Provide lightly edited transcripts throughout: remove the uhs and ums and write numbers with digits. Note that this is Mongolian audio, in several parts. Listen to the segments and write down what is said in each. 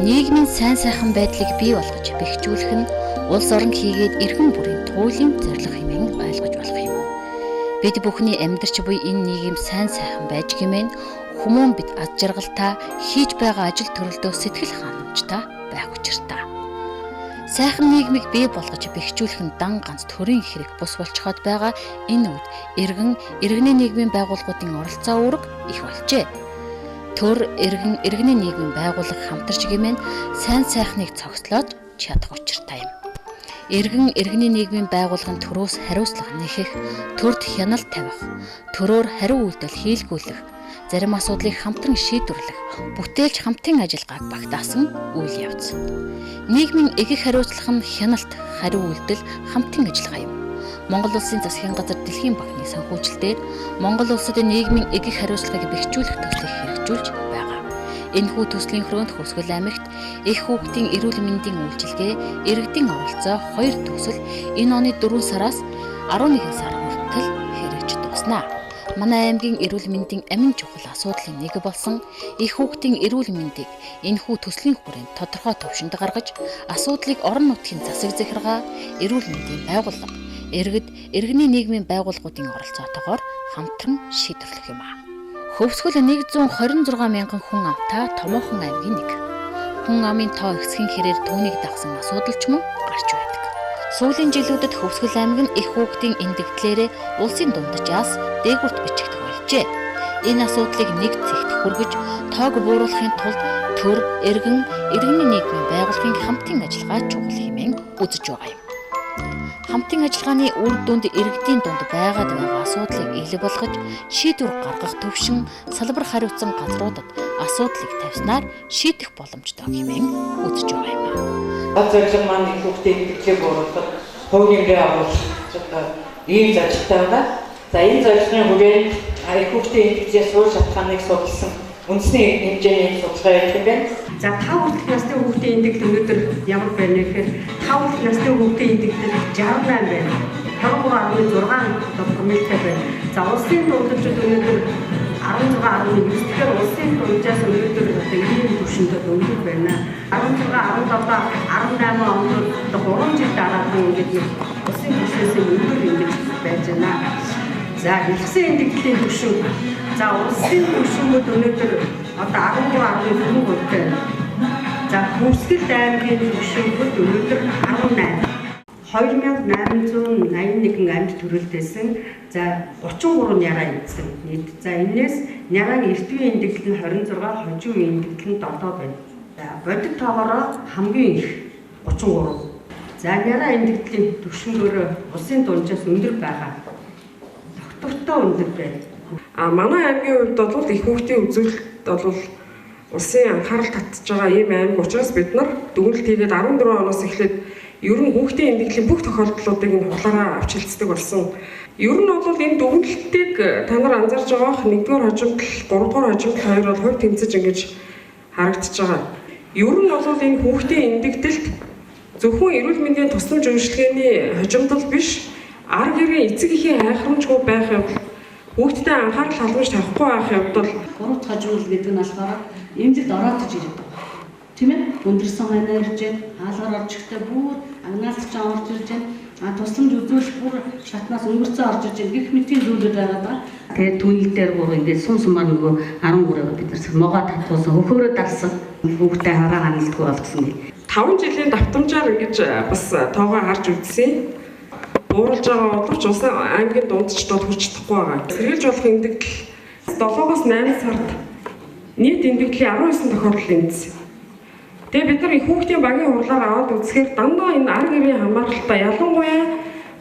Нийгмийн сайн сайхан байдлыг бий болгож бэхжүүлэх нь улс орон хийгээд эргэн бүрийн туйлын зорилго хэмээн ойлгож болох юм. Бид бүхний амьдарч буй энэ нийгэм сайн сайхан байж гэмээн хүмүүн бид аз жаргалтай хийж байгаа ажил төрөлдөө сэтгэл ханамжтай байх учиртай. Сайхан нийгмийг бий болгож бэхжүүлэх нь дан ганц төрийн хэрэг бус болчиход байгаа энэ үед иргэний нийгмийн байгууллагуудын оролцоо үүрэг их болжээ. Төр иргэний нийгмийн байгууллага хамтарч гэмээн сайн сайхныг цогцлоод чадах учиртай юм. Иргэний нийгмийн байгууллагын төрөөс хариуцлага нэхэх, төрд хяналт тавих, төрөөр хариу үйлдэл хийлгүүлэх, зарим асуудлыг хамтран шийдвэрлэх, бүтээлч хамтын ажиллагааг багтаасан үйл явц. Нийгмийн эгэх хариуцлага нь хяналт, хариу үйлдэл, хамтын ажиллагаа юм. Монгол Улсын засгийн газар дэлхийн банкны санхүүжилтээр Монгол улсад нийгмийн эгэх хариуцлагыг бэхжүүлэх төслийг хэрэгжүүлж байгаа. Энэхүү төслийн хүрээнд Хөвсгөл аймагт их хүүхдийн эрүүл мэндийн үйлчилгээ, иргэдийн оролцоо 2 төсөл энэ оны 4 сараас 11 сар хүртэл хэрэгжиж дуснаа. Манай аймгийн эрүүл мэндийн амин чухал асуудлын нэг болсон их хүүхдийн эрүүл мэндийг энэхүү төслийн хүрээнд тодорхой төвшөнд гаргаж, асуудлыг орон нутгийн засаг захиргаа, эрүүл мэндийн байгууллага, иргэний нийгмийн байгууллагуудын оролцоотойгоор хамтран шийдвэрлэх юм аа. Хөвсгөл 126 мянган хүн амтай томоохон аймгийн нэг. Хүн амын тоо ихсхийн хэрээр түүнийг дагсан асуудал ч мөн гарч байдаг. Сүүлийн жилүүдэд Хөвсгөл аймаг нь их хүүхдийн эндэгдлээрээ улсын дунджаас дээгүрт бичигдэх болжээ. Энэ асуудлыг нэг зэгт хүргэж тоог бууруулахын тулд төр, иргэний нийгмийн байгууллагын хамтын ажиллагаа чухал хэмээн үзэж байгаа юм. Хамтын ажиллагааны үр дүнд иргэдийн дунд байгаад байгаа асуудлыг илэг болгож шийдвэр гаргах төвшин салбар хариуцсан газруудад асуудлыг тавьснаар шийдэх боломжтой хэмээн үзэж байгаа юм. Зорилго маань их хүүхдийн эдгэцийг бууруулах, хуулийн агуулж ийм зорилготой байна. За энэ зорилгын хүрээнд их хүүхдийн эдгэцээс суур шалтгааныг судалсан үндэсний хэмжээний судалгаа явуулсан байна. За 5 хүртэлх насны хүүхдийн эндэгдэл өнөөдөр ямар байна гэхээр 5 хүртэлх насны хүүхдийн эндэгдэл 68 байна. 23.6 промиллтэй байна. За улсын дунджууд өнөөдөр 16.9 тэгэхээр улсын дунджаас өнөөдөр ийм түвшинд өндөр байна. 16, 17, 18 онд 3 жил дараад ингээд улсын түвшнээс өндөр ингэж байж байна. За хэлсэн эндэгдэлийн түвшин. За улсын түвшингүүд өнөөдөр одоо 13.4% байна. За Хөвсгөл аймгийн түвшингүүд өнөөдөр 18. 2881 амьд төрөлдсөн. За 33 няраа эзэн нийт. За энэс нярааны эртвийн эндэгдэл нь 26, хожим эндэгдэл нь 7 байна. За бодит тоогоороо хамгийн их 33. За няраа эндэгдлийн түвшингөөр улсын дунджаас өндөр байгаа. Тогтвортой өндөр байна. Манай аймгийн хувьд бол их хүүхдийн үзүүлэлт бол улсын анхаарал татж байгаа ийм аймаг учраас бид нар дүгнэлт хийгээд 14 оноос эхлээд ер нь хүүхдийн эндэгдлийн бүх тохиолдлуудыг нь худлаараа авч хэлцдэг болсон. Ер нь бол энэ дүгнэлтийг та нар анзаарж байгаах 1-р хожимдол, 3-р хожимдол хоёр бол хувь тэмцэж ингэж харагдаж байгаа. Ер нь бол энэ хүүхдийн эндэгдэлд зөвхөн эрүүл мэндийн тусламж үйлчилгээний хожимдол биш, ар гэрийн эцэг эхийн хайхрамжгүй байх явдал, хүүхдэд анхаарал халамж тавихгүй байх явдал 3 дахь хожимдол гэдэг нь болохоор эмнэлэгт ороодож ирээд байгаа. Тийм ээ? Өндөрсөн ханаа ирж байна, хаалгаар орж ихтэй бүр агнаалч орж ирж байна. Тусламж үзүүлэх бүр шатнаас өнгөрцөө орж ирж байна. Гэх мэтийн зүйлүүд байгаа даа. Тэгээд түүний дээр бүр ингээд сум сумаар нөгөө 13 бид нар могоо татуулсан, хөхөөрөө дарсан хүүхдээ хараа ханалтгүй болгосон гэх. 5 жилийн давтамжаар ингэж бас тоогоо харж үзсэн. Бууруулж байгаа боловч улсын аймгийн дундчдод хүрч чадахгүй байгаа. Сэргийлж болох эндэгдэл 7-оос 8 сард нийт эндэгдлийн 19 тохиолдол эндсэн. Тэгээ бид нар их хүүхдийн багийн хурлаар аваад үзэхээр дандаа энэ ар гэрийн хамааралтай ялангуяа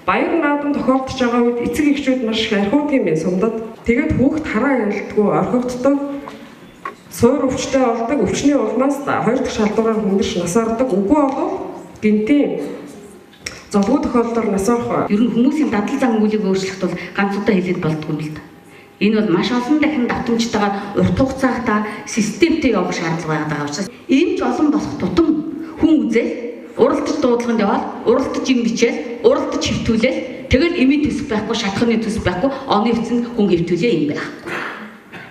баяр наадам тохиолдож байгаа үед эцэг эхчүүд маш их архиудгийн мэд сумдад тэгээд хүүхд хараа хяналтгүй орхигддог, суур өвчтэй болдог, өвчний улмаас 2 дахь шалдуураар хүндэрч насаардаг. Үгүй бол гинтийн золгүй тохиолдолд нас орох. Ер нь хүмүүсийн дадал зан муулийг өөрчлөх бол ганц удаа хэлээд болдгүй юм л да. Энэ бол маш олон дахин давтамжтайгаар урт хугацаатаа системтэй явах шаардлага байгаа учраас ийм ч олон болох тутам хүн үзэл уралдаж дуудлаганд яваад уралдаж юм бичээл уралдаж хэвтүүлээл тэгэл эмийн төсөв байхгүй, шатханы төсөв байхгүй, оны эцэнд хүн хэвтүүлээ юм байх.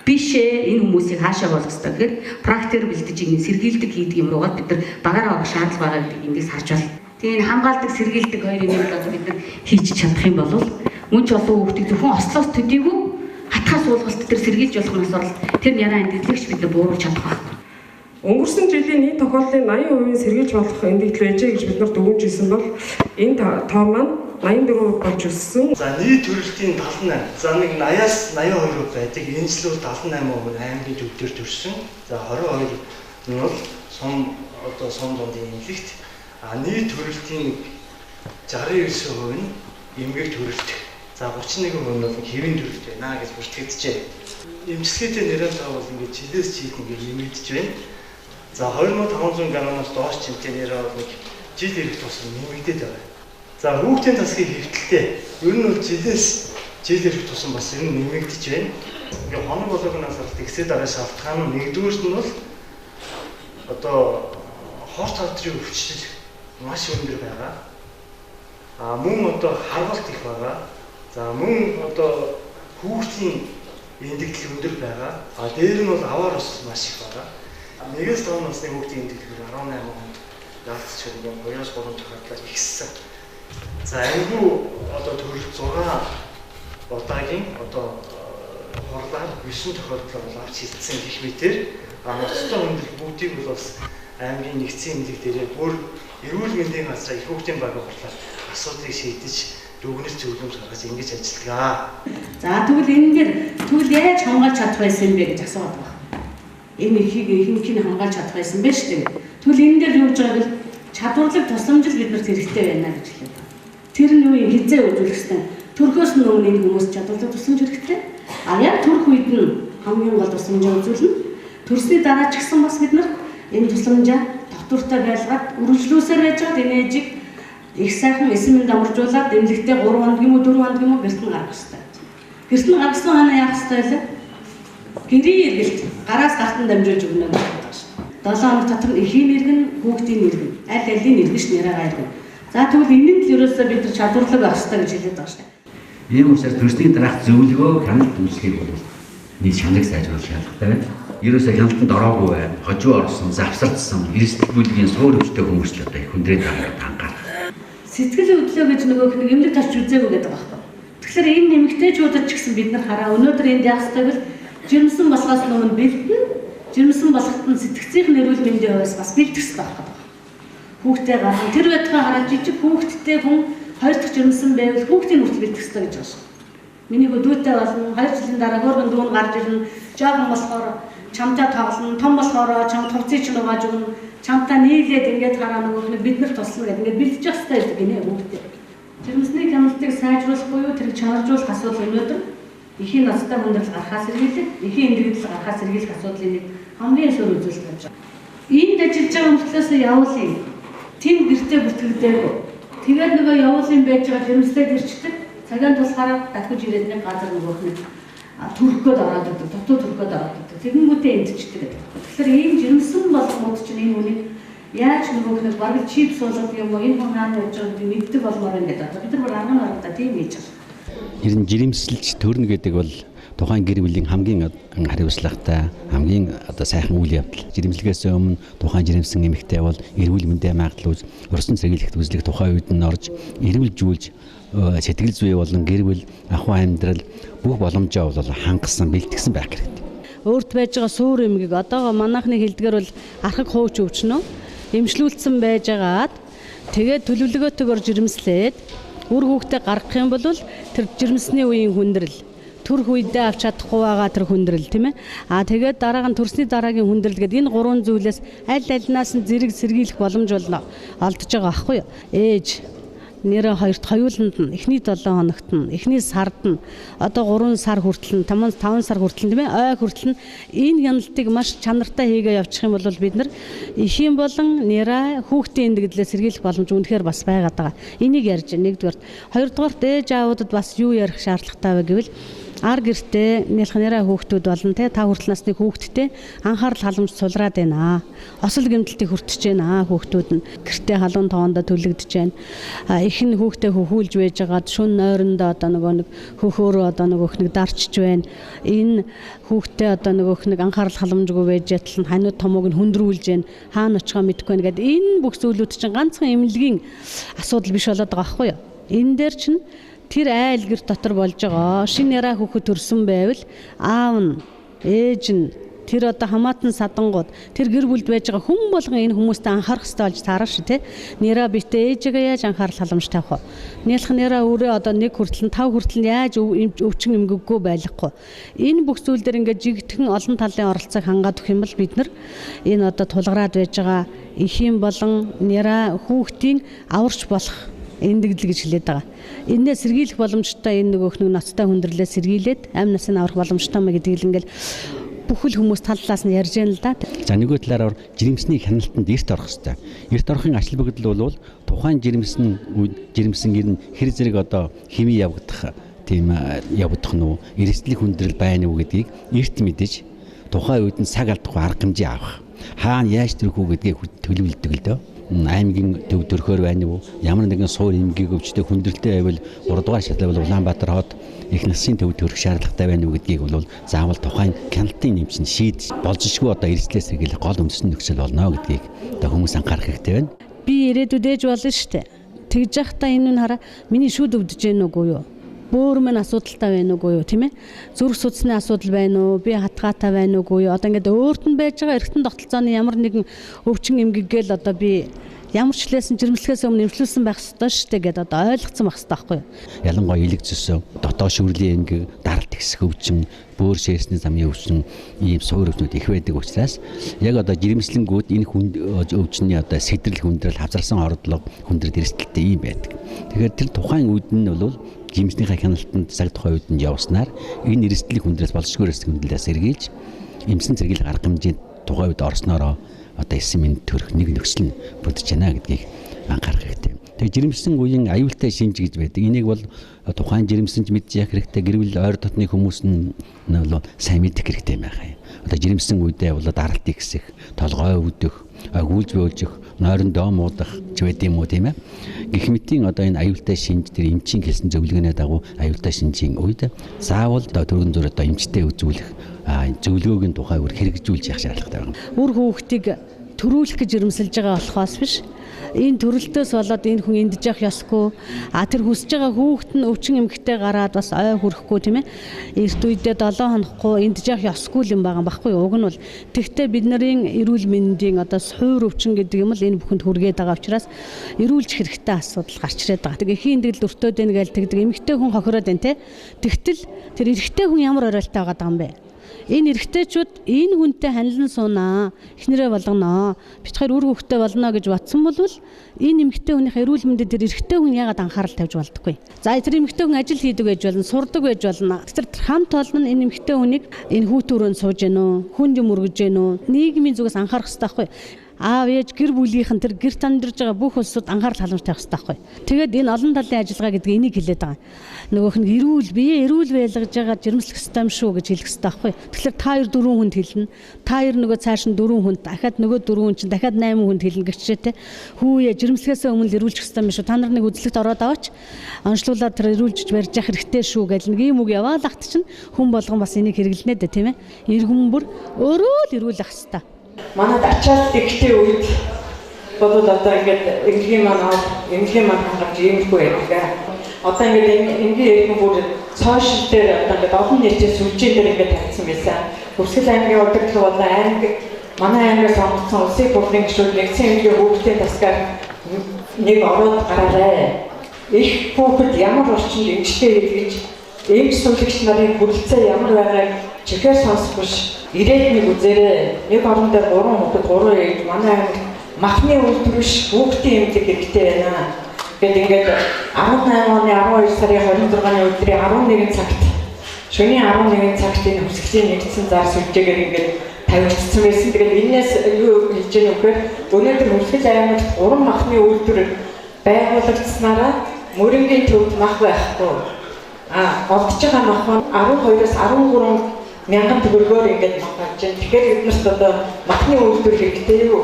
Биш энэ хүмүүсийг хаашаа болох ёстой гэхээр практикээр бэлдэж ийн сэргийлдэг хийдэг юм руугаа бид нар багаараа авах шаардлага байгаа гэдэг эндээс харж байна. Тэгээ энэ хамгаалдаг сэргийлдэг хоёр юмыг одоо бид нар хийж чадах юм бол мөн ч олон хүүхдийг зөвхөн ослоос төдийгүй хатгаас суулгалт дээр сэргийлж болох нас бол тэр яраа эндэлэгч бид нар бууруулж чадах байна. Өнгөрсөн жилийн нийт тохиолдлын 80% сэргийлж болох эндэгдэл байжээ гэж бид нар дүгнжсэн бол энэ тоо маань 84% болж өссөн. За нийт төрөлтийн 78. За нэг 80-аас 82% байдаг. Энэ жил бол 78% аймгийн төвдөр төрсөн. За 22 нь бол сум дундын эмнэлэгт. Нийт төрөлтийн 69% нь эмгэг төрөлт. За 31% нь бол хэвийн төрөлт байна гэж бүртгэгдэжээ. Эмчилгээтэй нэрээр таавал ингээд жилээс жилд ингээд нэмэгдэж байна. За 2500 граммаас доош чимтээр бол нэг жил ирэх тусам нэмэгдээд байгаа. За хүүхдийн тасгийн хэвтэлтэй ер нь бол жилээс жил ирэх тусам бас ер нь нэмэгдэж байна. Ингээ хоног болгоноос тэгсээ дараа шалтгаан нь нэгдүгээрт нь бол одоо хорт хадрын өвчлөл маш өндөр байгаа. Мөн одоо харгалт их байгаа. За мөн одоо хүүхдийн эндэгдэл өндөр байгаа. Дээр нь бол аваар ус маш их байгаа. 1-5 насны хүүхдийн эндэгдэл 18 хонд наалтч нэг 2-3 тохиолдолд ихссэн. За айгүй одоо төрөлт 6 удаагийн одоо хурлаар 9 тохиолдол авч хэлсэн гэх мэтээр ноцтой хүндрэл бүгдийг бол бас аймгийн нэгдсэн эмнэлэг дээрээ бүр эрүүл мэндийн газраа их хүүхдийн баг хурлаар асуудлыг шийдэж дүгнэлт зөвлөмж гаргаж ингэж ажиллагаа. За тэгвэл энэ дээр яаж хамгаалж чадах байсан бэ гэж асууад байна. Энэ ихийг ихэнх нь хамгаалж чадах байсан байх шүү дээ. Тэгвэл энэ дээр юу гэж байгаа вэ? Чадварлаг тусламжил биднэрт хэрэгтэй байна гэж хэлээд байна. Тэр нь юу юм хизээ үзүүлэх ёстой. Төрхөөс нь өмнө энэ хүмүүс чадварлаг тусламж хэрэгтэй. Яг төрх үед нь хамгийн гол тусламжаа үзүүлнэ. Төрсний дараа ч гэсэн бас бид нар энэ тусламжаа доктортой байлгаад үргэлжлүүлсээр байж байгаа энэ ээжийг их сайхан эсэмэнд амаржуулаад эмнэлэгтээ 3 хоног юм уу 4 хоног юм уу гэрт нь гаргах ёстой. Гэрт нь гаргасан ханаа яах ёстой вэ? Гэрийн эргэлт гараас гартан дамжуулж өгнө гэж байна шүү. 7 хоног дотор эхийн иргэн, хүүхдийн иргэн, аль алийн иргэнш нэраагаа иргэн. За тэгвэл энэ нь л ерөөсөө бид нар чадварлаг байх ёстой гэж хэлээд байгаа шүү. Ийм учраас төрсний дараах зөвлөгөө хяналт үйлчлэгийг бол нийт шанаг сайжруулах шаардлагатай байна. Ерөөсөө хяналтанд ороогүй бай, хожуу орсон, завсардсан, эрсдэл бүлгийн суур өвчтэй хүмүүс л одоо их хүндрээд анхаарах. Сэтгэл хөдлөө гэж нөгөөх нэг эмнэлэг тарч үзээгүй гэдэг байна. Тэгэхээр энэ нэмэгтэйчүүдэд ч гэсэн бид нар хараа өнөөдөр энд яах ёстой вэ? Жирэмсэн болохоос өмнө бэлтэн, жирэмсэн болоход нь сэтгцийн эрүүл мэндийн хувьд бас бэлтгэх ёстой байна. Хүүхдээ гарган тэр байтугай хараад жижиг хүүхдтэй хүн 2 дахь жирэмсэн байвал хүүхдийн хүртэл бэлтгэх ёстой гэж байна. Миний хөдөөтэй болно 2 жилийн дараа хөөргөн дүүн гарч ирнэ. Жоохон болохоор чамтай тоглоно, том болохоор чам товцыг ч нугааж өгнө. Чамтай нийлээд ингээд хараа нөгөөх нь бид нар туслана гэдэг ингээд бэлдэж явах хэрэгтэй гинэ хүүхдээ. Жирэмсний хяналтыг сайжруулах буюу тэрийг чанаржуулах асуудал өнөөдөр эхийн настай хүндрэл гарахаас сэргийлэх, эхийн эндэгдэл гарахаас сэргийлэх асуудлын нэг хамгийн суур үзүүлэлт болж байна. Энд ажиллаж байгаа хүмүүстээс явуулын тэм гэртээ бүртгэгдээгүй. Тэгээд нөгөө явуулын байж байгаа жирэмслээд ирчдэг. Цагаан тусгаараа татгаж ирээд нэг газар нөгөөх нь төрөхөд ороод идэг, дотоод төрөхөд ороод идэг. Тэгэнгүүтээ эндчдэг гэдэг. Тэгэхээр ийм жирэмсэн болгоомод чинь энэ үнийг яаж нөгөөх нь бараг чип суулгах юм уу, энэ хүн хаана явж байгааг мэддэг болмоор ингээд одоо бид нар арган аргадаа тийм хийж байгаа. Ер нь жирэмсэлж төрнө гэдэг бол тухайн гэр бүлийн хамгийн хариуцлагатай, хамгийн одоо сайхан үйл явдал. Жирэмслэгээс өмнө тухайн жирэмсэн эмэгтэй бол эрүүл мэндийн магадлал өрсөн сэргийлэлт үзлэх тухайн үед нь орж эрүүлжүүлж сэтгэл зүй болон гэр бүл ахуй амьдрал бүх боломжоо бол хангасан бэлтгэсэн байх хэрэгтэй. Өөрт байж байгаа суур эмгийг одоо манайхны хэлдгээр бол архаг хууч өвчнөө эмчлүүлсэн байж байгаад тэгээд төлөвлөгөөтэйгээр жирэмслээд үр хүүхдээ гаргах юм бол тэр жирэмсний үеийн хүндрэл төрх үедээ авч чадахгүй байгаа тэр хүндрэл тийм ээ. Тэгээд дараа нь төрсний дараагийн хүндрэл гэдэг энэ гурван зүйлээс аль альнаас нь зэрэг сэргийлэх боломж болно олдож байгаа аахгүй юу. Ээж нэрээ хоёрт хоёуланд нь эхний 7 хоногт нь эхний сард нь одоо 3 сар хүртэл нь 5 сар хүртэл тийм ээ ой хүртэл нь энэ хяналтыг маш чанартай хийгээ явуучих юм бол бид нар эхийн болон нэрээ хүүхдийн эндэгдлээ сэргийлэх боломж үнэхээр бас байгаад байгаа. Энийг ярьж нэгдүгээр. Хоёрдугаарт ээж аавуудад бас юу ярих шаардлагатай вэ гэвэл ар гэртээ нэлхнэрэ хүүхдүүд болон та хүртэл насны хүүхдтэй анхаарал халамж сулраад байна. Осол гэмтэлтийг хүртэж байна хүүхдүүд нь. Гэртээ халуун тоондоо төлөгдөж байна. Их нь хүүхдээ хөхүүлж байж байгаад шөнө нойрондоо одоо нэг хөхөөрөө одоо нэг дарчж байна. Энэ хүүхдээ одоо нэг анхаарал халамжгүй байж ятал ханууд томоог нь хүндрүүлж байна. Хаана очихоо мэдэхгүй байна гэдэг энэ бүх зүйлүүд чинь ганцхан эмнэлгийн асуудал биш болоод байгаа байхгүй юу? Энэ дээр чинь тэр айл гэр дотор болж байгаа шинэ яраа хүүхэд төрсөн байвал аав нь ээж нь тэр одоо хамаатан садангууд тэр гэр бүлд байж байгаа хүн болгон энэ хүмүүстэй анхаарах хэрэгтэй болж таарах шүү те. Нэраа битээ ээжигээ яаж анхаарал халамж тавих вэ? Нэлх нэраа өөрөө одоо 1 хүртэл 5 хүртэл яаж өвчин эмгэггүй байхгүй. Энэ бүх зүйл дээр ингээд жигтгэн олон талын оролцоог хангаад өгөх юм бол бид нар энэ одоо тулгараад байж байгаа эхийн болон нэраа хүүхдийн аварч болох эндэгдэл гэж хэлээд байгаа. Энээс сэргийлэх боломжтой энэ нөгөөх нэг ноцтой хүндрэлээ сэргийлээд амь насыг аврах боломжтой мэ гэдгийг л ингээл бүхэл хүмүүс талаас нь ярьж байна л да. За нөгөө талаар жирэмсний хяналтанд эрт орох хэрэгтэй. Эрт орохын ажил бүгдэл бол тухайн жирэмсэн гэр нь хэр зэрэг одоо химээ явагдах тийм явагдах нь эрсдлийн хүндрэл байна уу гэдгийг эрт мэдэж тухайн үед нь цаг алдахгүй арга хэмжээ авах. Хаана яаж төрөх үү гэдгийг төлөвлөдөг л дөө. Аймгийн төв төрхөөр байна уу? Ямар нэгэн суур эмгэг өвчтэй хүндрэлтэй байвал 3 дугаар шатлал Улаанбаатар хот их насны төв төрөх шаардлагатай байна уу гэдгийг бол заавал тухайн хяналтын нэмсэн шийдэж болжшгүй одоо эрсдлээс сэргийлэх гол үндэсний нөхцөл болно гэдгийг одоо хүмүүс анхаарах хэрэгтэй байна. Би ирээдүйд ээж болно штэ. Тэгж явахдаа энэ нь хараа миний шүд өвдөж гэнэ үгүй юу? Бөөр мэн асуудалтай байна уугүй юу тийм ээ? Зүрх судасны асуудал байна уу? Би хатгаатай байна уугүй юу? Одоо ингээд өөрт нь байж байгаа эргэтэн тогтолцооны ямар нэгэн өвчин эмгэггээл одоо би ямар ч лээсэн жирэмслэхээс өмнө эмчлүүлсэн байх ёстой шүү дээ гэдээ одоо ойлгоцсон байх ёстой байхгүй юу? Ялангуяа илэг зөсөө, дотоо шүрлийн эмгэг, даралт ихсэх өвчин, бөөр шээсний замын өвчин, ийм суур өвчнүүд их байдаг учраас яг одоо жирэмслэнгүүд энэ өвчний одоо сэтрэл хүндрэл, хавзарсан ордлого, хүндрэл эрсдэлтэй ийм байдаг. Тэгэхээр тэр тухайн үед нь бол жимснийхээ хяналтанд цаг тухайн үед нь явснаар энэ эрсдлийн хүндрээс болшгүй эрсдлийн хүндрэлээс сэргийлж эмсэн зэрэглэх арга хэмжээнд тухайн үед орсноороо одоо 9 минут төрөх нэг нөхцөл нь бүрдэж байна гэдгийг анхаарах хэрэгтэй. Тэгээ жирэмсэн үеийн аюултай шинж гэж байдаг. Энийг бол тухайн жирэмсэнч мэдж явах хэрэгтэй. Гэр бүл ойр дотны хүмүүс нь бол сайн мэдэх хэрэгтэй байгаа юм. Одоо жирэмсэн үедээ бол даралт ихсэх, толгой өвдөх, гүйлж бөөлжих, нойрондоо муудах ч байд юм уу тийм ээ. Гэх мэтийн одоо энэ аюултай шинж тэр эмчийн хэлсэн зөвлөгөөний дагуу аюултай шинжийн үед заавал төргөн зур одоо эмчтэй үзүүлэх зөвлөгөөгийн тухай өөр хэрэгжүүлж явах шаардлагатай байна. Үр хүүхдийг төрүүлэх гэж жирэмсэлж байгаа болохоос биш. Энэ төрөлтөөс болоод энэ хүн эндэж явах ёсгүй. Тэр хүсэж байгаа хүүхэд нь өвчин эмгэгтэй гараад бас ой хүрэхгүй тийм ээ. Эрт үедээ 7 хонохгүй эндэж явах ёсгүй юм байгаа байхгүй юу? Уг нь бол тэгтээ бид нарын эрүүл мэндийн одоо суур өвчин гэдэг юм л энэ бүхэнд хүргээд байгаа учраас эрүүлж хэрэгтэй асуудал гарч ирээд байгаа. Тэг эхийн эндэгэл өртөөд байна гээл тэгдэг эмгэгтэй хүн хохироод байна те. Тэгтэл тэр эрэгтэй хүн ямар оройтой байгаа юм бэ? Энэ эрэгтэйчүүд энэ хүнтэй ханилан суунаа, эхнэрээ болгоноо, бичгээр үр хөвгтэй болно гэж батсан бол энэ эмэгтэй хүнийхээ эрүүл мэндэд тэр эрэгтэй хүн яагаад анхаарал тавьж болдоггүй. За тэр эмэгтэй хүн ажил хийдэг байж болно, сурдаг байж болно. Тэр хамт олон нь энэ эмэгтэй хүнийг энэ хүүтүүрөнд сууж гэнэ үү, хүнд юм өргөж гэнэ үү, нийгмийн зүгээс анхаарах хэрэгтэй байхгүй. Аав ээж гэр бүлийнхэн тэр гэрт амьдарч байгаа бүх улсууд анхаарал халамж тавих хэрэгтэй байхгүй. Тэгээд энэ олон талын ажиллагаа гэдэг энийг хэлээд байгаа. Нөгөөх нь эрүүл байлгаж байгаа жирэмслэх систем шүү гэж хэлэх хэрэгтэй байхгүй. Тэгэхээр та 4 хүнд хэлнэ. Та нөгөө цааш нь 4 хүнд дахиад нөгөө 4 хүн чинь дахиад 8 хүнд хэлнэ гэжтэй те. Хүүе жирэмслэхээс өмнө эрүүлчих систем биш үү? Та нар нэг үзлэгт ороод аваач. Онцлуулаад тэр эрүүлж барьж явах хэрэгтэй шүү гэл нэг юм үг яваалахт чинь хүн болгон бас энийг хэрэглэнэ дээ тийм ээ. Иргэн бүр өөрөө л эрүүлэх хэрэгтэй. Манайд ачаал ихтэй үед бодвол одоо ингээд эмнэлгийн маань хангаж иймэрхүү байдаг. Одоо ингээд энгийн иргэн бүр сошиал дээр одоо ингээд олон нийтийн сүлжээ дээр ингээд тавьсан байсан. Хөвсгөл аймгийн удирдлага болон аймаг манай аймагаас онгоцсон улсын бүрийн гишүүд нэгдсэн эмнэлгийн хүүхдийн тасгаар нэг ороод гараарай. Их хүүхэд ямар орчинд эмчтэй хийж эмч сүүлэгч нарын хүрэлцээ ямар байгааг чихээр сонсох биш. Ирээд нэг үзээрэй. Нэг орон дээр 3 хүүхэд 3 ээж манай аймаг махны үйлдвэр биш хүүхдийн эмнэлэг хэрэгтэй байна. Гэт ингээд 18 оны 12 сарын 26-ны өдрийн 11 цагт шөнийн 11 цагт энэ хөсгөлийн нэгдсэн зар сүлжээгээр ингээд тавигдсан байсан. Тэгээд энэс юу хийж яах вэ гэхээр өнөөдөр Хөсгөл аймагт 3 махны үйлдвэр байгуулагдсанараа мөрөнгийн төвд мах байхгүй. Олдж байгаа махан 12-аас 13 мянган төгрөгөөр ингээд гарч байна. Тэгэхээр биднэрт одоо махны үйлдвэр хэрэгтэй юу?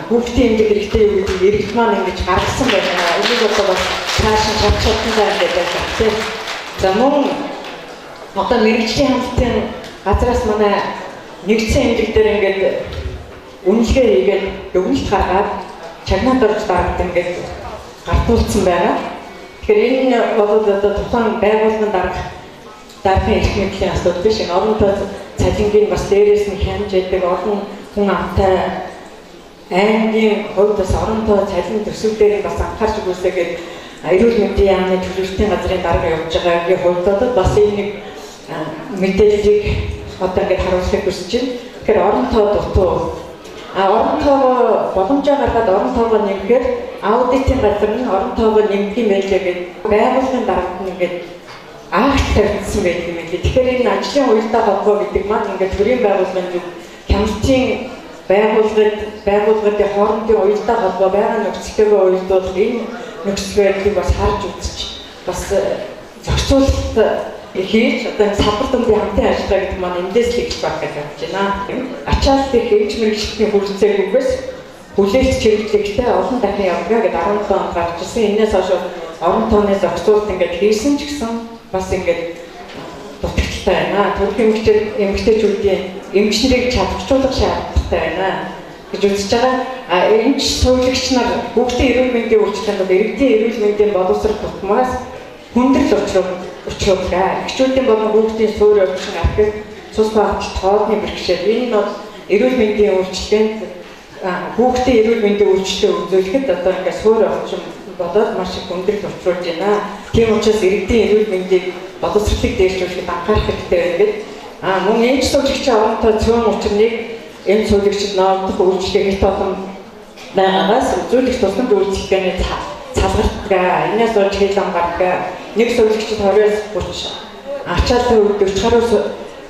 Хүүхдийн эмнэлэг хэрэгтэй юу гэдэг эргэлт маань ингэж гаргасан байна. Энийг одоо бас цааш нь шалгуулсан гэдэг байна. За мөн одоо мэрэгжлийн хамтын газраас манай нэгдсэн эмнэлэг дээр ингээд үнэлгээ хийгээд дүгнэлт гаргаад чагнаад орж дараад ингээд гартуулсан байна. Тэгэхээр энэ бол одоо тухайн байгууллагын дараагийн эрх мэдлийн асуудал биш. Энэ оронтой цалингийн бас дээрээс нь хянж яадаг олон хүн амтай аймгийн хувьд бас оронтой цалин төсвүүдээр бас анхаарч үзээгээд эрүүл мэндийн яамны төлөвлөлтийн газрын дарга явж байгаагийн хувьд бас энэ нэг мэдээллийг одоо ингээд харуулахыг хүсэж байна. Тэгэхээр оронтой дутуу оронтойгоо боломжоо гаргаад оронтойгоо нэмэхээр аудитын газар нь оронтойгоо нэмэх юм байлээ гэдэг байгууллагын даргад нь ингээд акт тавьсан байдаг юм билээ. Тэгэхээр энэ ажлын уялдаа холбоо гэдэг маань ингээд төрийн байгууллагын зүг хяналтын байгууллагын хоорондын уялдаа холбоо байгаа нөхцөлтэйгээ уялдуулах энэ нөхцөл байдлыг бас харж үзэж бас зохицуулалт хийж одоо сабар дундын хамтын ажиллагаа гэдэг маань эндээс л их баг гэж бодож байна. Ачаалт их хэмж мэрэгчлийн хүрэлцээгүйгээс хүлээлт чиглэлтэй олон дахин явгаа гэдэг 17 онд гарч ирсэн. Энээс хойш орон тооны зохицуулалт ингээд хийсэн ч гэсэн бас ингээд дутагдaltaй байна. Төрийн эмэгтэйчүүдийн эмчнэрийг чадварчуулах шаардлагатай байна гэж үзэж байгаа. Эмч сувилагч нар бүгдийн эрүүл мэндийн үйлчлэгэнд иргэдийн эрүүл мэндийн боловсрол тутмаас хүндрэл учруулдаг. Эхчүүдийн болон хүүхдийн суурь өвчин архив цус багт тоодны бэрхшээл. Энэ нь бол эрүүл мэндийн үйлчлэгэнд хүүхдийн эрүүл мэндийн үйлчлэлээ үзүүлэхэд одоо ингээд суурь өвчин бодоод маш их хүндрэл учруулж байна. Тийм учраас иргэдийн эрүүл мэндийг боловсролыг дээшлүүлэхэд анхаарах хэрэгтэй байдаг. Мөн эмч сувилагчийн оронтой цөөн учрыг эмч сувилагчид ноогдох үйлчлэгээ хэд олон байгаагаас үзүүлэх тусламж үйлчлэгээний салгартгаа энэс болж хэл амгардаг. Нэг сувилагчид 20-30 ачаалтын үед 40 гаруй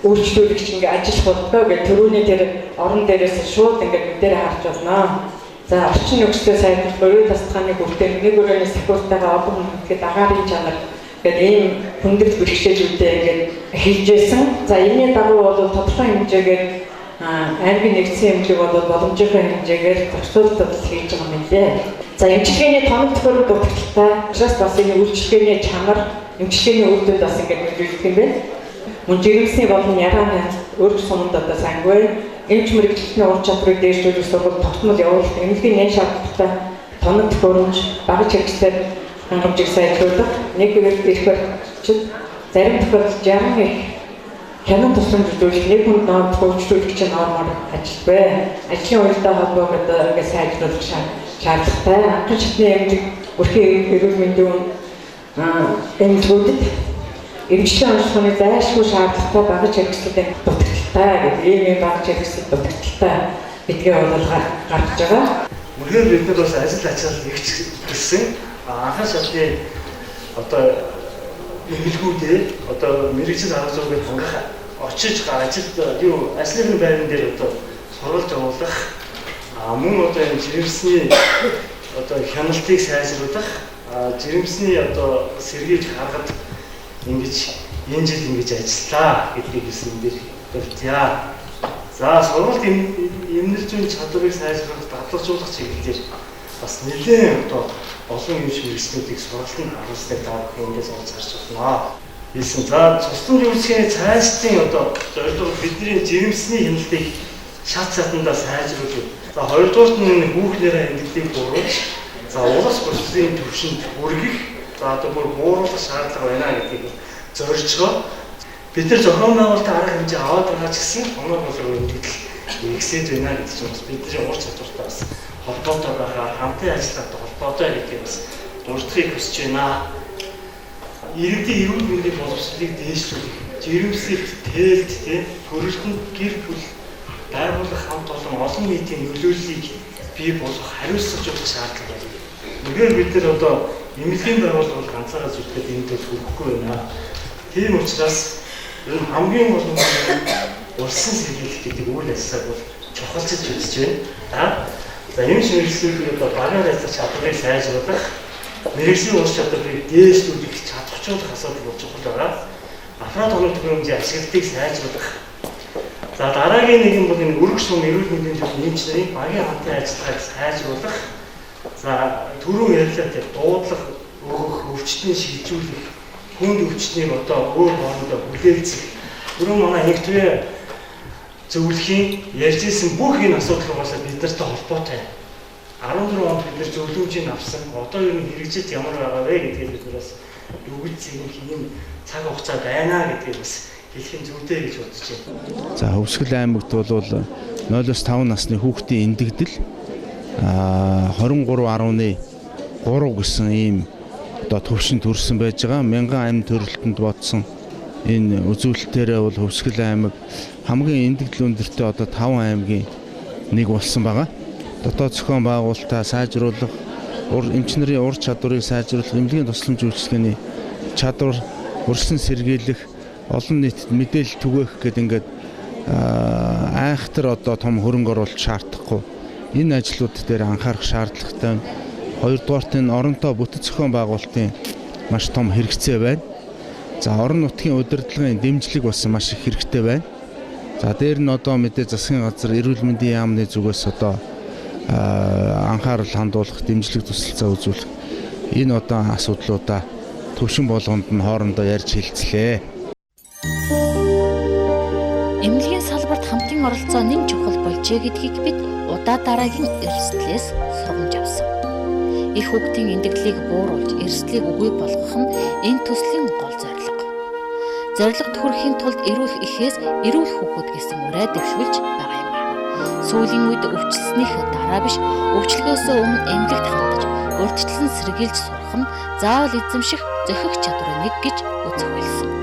үйлчлүүлэгч ингээд ажиллах болдгоо гэж төрөүний тэр орон дээрээс шууд ингээд мэдээр харж байна. За орчин нөхцөлөө сайжруулах, оюун тасалгааны бүртээ нэг өрөөний сахиултайгаа олон хүндэтгэд агаарын чанар гэдэг ийм хүндрэл бэрхшээлүүдээ ингээд хийжсэн. За энэний дагуу бол тодорхой хэмжээгээр аймгийн нэгдсэн эмнэлэг бол боломжтой хэмжээгээр зохицуулалт хийж байгаа юм лээ. За эмчилгээний тоног төхөөрөмж дутагдaltaй. Учраас бас энэ үйлчлэгээний чанар, эмчилгээний үйлдэл бас ингээд нөлөөлөх юм байна. Мөн жирэмсний болон ягааны өрг суманд одоо сангүй эмч мэрэгчлийн ур чадварыг дээшлүүлэх сургалт тогтмол явуулах, эмнэлгийн нян шаардлагатай тоног төхөөрөмж, багаж хэрэгслэр хангамжийг сайжруулах, нэг ирэх баримтчид зарим тохиолдолд 60 их хянан тусламж үзүүлэх, нэг хүнд ноог хөгжүүлэгчийн нормоор ажиллав. Ажлын уялдаа холбоог одоо ингээд сайжруулах шаардлагатай. Анхан шатны эмнэлэг өрхийн эрүүл мэндийн эмнэлгүүдэд эмчилгээ онцлогооны зайлшгүй шаардлагатай багаж хэрэгслэдэг дутагдaltaй гэдэг ийм багаж хэрэгслэл дутагдaltaй гэдгээ бол гаргаж байгаа. Үнээр бид нар бас ажил ачаал ихч гэсэн анхан шатны одоо эмнэлгүүдээ одоо мэрэгжил арга зүйн хангах очиж ажилд юу ажлын байран дээр одоо сурвалж явуулах мөн одоо энэ жирэмсний одоо хяналтыг сайжруулах жирэмсний одоо сэргийлж харгад ингэж энэ жил ингэж ажиллаа гэдгийг хэлсэн дээр дуртя. За сурвалт эмнэлэг зүйн чадварыг сайжруулах, дадлгажуулах чиглэлээр бас нэлээд одоо олон эмч мэргэжлүүдийг сургалтын харуулстай дарах эндээс олж харж байна. Хэлсэн. За цусламж үйлчлэгээний цаашдын одоо зорилго бидний жирэмсний хяналтыг шат цатандаа сайжруулах. За хоёрдугаар нь хүүхнэрээ эмнэлгийг бууруулж, за улс бүрийн түвшинд хүргэх, за одоо бүр бууруулах шаардлага байна гэдгийг зорилжгоо. Бид нар зохион байгуулалтын арга хэмжээ аваад байгаа ч гэсэн оноо болгоо эмнэлэг ихсэж байна гэж бас бидний ур чадвартай бас холбоотой байгаа хамтын ажиллагаатай холбоотой гэдгийг бас дурдахыг хүсэж байна. Иргэдийн эрүүл мэндийн боловсролыг дээшлүүлэх, жирэмслэлт, тээлт, төрөлхтөнд гэр бүл байгуулах хамт олон нийтийн нөлөөллийг бий болгох, хариуцлага өгөх шаардлага байна. Нэгээр бид нар одоо эмнэлгийн байгууллага ганцаараа зүтгэхэд энэ төл хүрэхгүй байна. Тийм учраас энэ хамгийн гол нь улсын сэргийлэх гэдэг үйл ажиллагааг бол чухалчилж үзэж байна. За эмч мэргэжлүүдийн одоо багаар ажиллах чадварыг сайжруулах, мэргэжлийн ур чадварыг дээшлүүлэх чадвар орчуулах асуудал болж байгаа. Аппарат хоног төхөөрөмжийн ашиглалтыг сайжруулах. За дараагийн нэг юм бол энэ өргөх сум эрүүл мэндийн төлөв эмч нарын багийн хамтын ажиллагааг сайжруулах. За түрүү ярьлаа тэр дуудлага өгөх, өвчтний шилжүүлэх, хүнд өвчтнийг одоо өөр хоорондоо бүлээлцэх. Түрүү манай нэг төвөө зөвлөхийн ярьж ирсэн бүх энэ асуудал угаасаа бид нартай холбоотой. 14 онд бид нар зөвлөмжийг авсан. Одоо ер нь хэрэгжиж ямар байгаа вэ гэдгийг бид бас үгүйцэх юм цаг хугацаа байна гэдгийг бас хэлэх зүйтэй гэж бодож байна. За Хөвсгөл аймагт бол 0-5 насны хүүхдийн эндэгдэл 23.3 гэсэн ийм одоо төвшин төрсэн байж байгаа. 1000 амин төрөлтөнд бодсон энэ үзүүлэлтээрээ бол Хөвсгөл аймаг хамгийн эндэгдэл өндөртэй одоо 5 аймгийн нэг болсон байгаа. Дотоод зохион байгуулалтаа сайжруулах, эмч нарын ур чадварыг сайжруулах, эмнэлгийн тусламж үйлчилгээний чадвар өрсөн сэргийлэх, олон нийтэд мэдээлэл түгээх гэдэг ингээд айхтар одоо том хөрөнгө оруулалт шаардахгүй. Энэ ажлууд дээр анхаарах шаардлагатай. Хоёрдугаарт энэ оронтой бүтэц зохион байгуулалтын маш том хэрэгцээ байна. За орон нутгийн удирдлагын дэмжлэг бас маш их хэрэгтэй байна. За дээр нь одоо мэдээ засгийн газар эрүүл мэндийн яамны зүгээс одоо анхаарал хандуулах, дэмжлэг тусалцаа үзүүлэх энэ одоо асуудлуудаа төвшин болгонд нь хоорондоо ярьж хэлцлээ. Эмнэлгийн салбарт хамтын оролцоо нэн чухал болжээ гэдгийг бид удаа дараагийн эрсдлээс сургамж авсан. Их хүүхдийн эндэгдлийг бууруулж, эрсдлийг үгүй болгох нь энэ төслийн гол зорилго. Зорилгот хүрэхийн тулд эрүүл эхээс эрүүл хүүхэд гэсэн ураа дэвшүүлж байгаа юм. Сүүлийн үед өвчлснийх дараа биш, өвчлгөөс өмнө эмнэлэгт хандаж, урьдчилан сэргийлж сурах нь заавал эзэмших зохих чадварын нэг гэж үзэх байлсан.